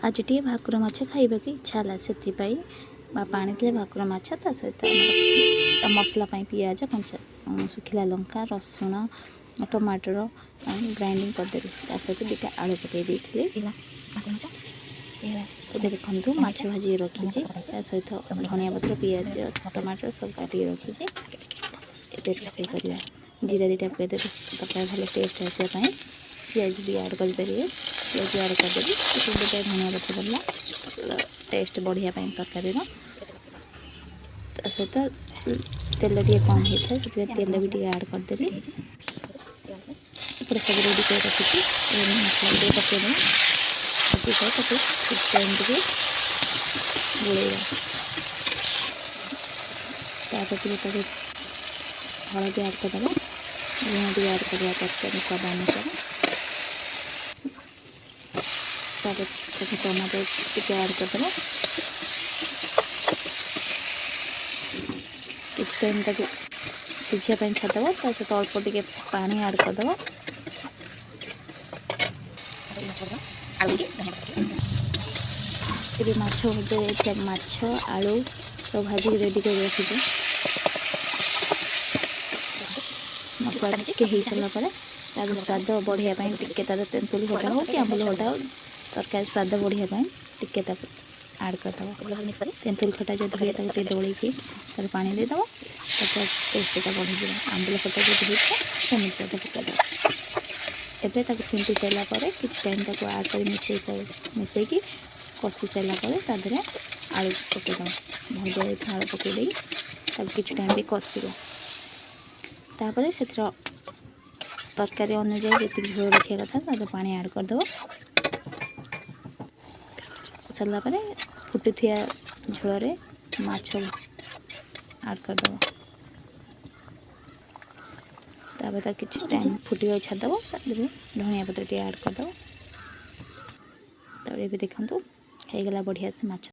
आज टे भाकुर माछ खाइबा की इच्छा है से बापा आनी भाकुर माछ ता सहित मसला पियाज कंचा सुखिला लंका रसुण टमाटर ग्राइंडिंग करदेली सहित दुटा आलू पकई देखु माछ भाजी रखी सहित धनिया पत्र पियाज टमाटर सब काटिक रखी रोषे करवा जीरा दुटा पकईदे तरकारी भल टेस्ट आसापी पियाज भी आड करदेवी पियाज आड करदेवी गोटे धनिया पत्र पड़ला टेस्ट बढ़िया तरकारी सहित तेल टे कम होता है से तेल भी आड करदेली सब रेडी कर रखी मसला पकईदे टाइम टे गोलेगा तापर हलदी आड करदे लुण भी आड करवा तरकारी स्वाद अनुसार टमाटो टे आड करदे किसी टाइम तक सीझापी छाड़देव सहित अल्प टे पानी आड करदे माछ भजा माछ आलू सब भाजी रेडी कर रखी मसला टिके हो सारापर स्वाद बढ़िया टिके तेंतुल हटा हो कि आंबुल हटा हो तरकारी स्वाद बढ़िया टिके आड करदे तेंतुल खटा जो हुए टे दौड़ी पानी देदेव टेस्टा बढ़ी आंबुल खटा जो होता पकईदेव एबे फिंटी सारापर किसी टाइम तक आड कर मिसईकी कषि सारापर तादेह आलू पकईदेव भजा आलू पकईदे किसी टाइम भी कषिब तापर से तरकारी अनुसार जी झोल रखा कथा ताद पानी आड करदेव सारापर फुटी झोल माछ आड करदेव तापर किसी टाइम फुटे छाड़देव धनिया पत्र टे आड करदेव तब देखु हो गला बढ़िया से माछ।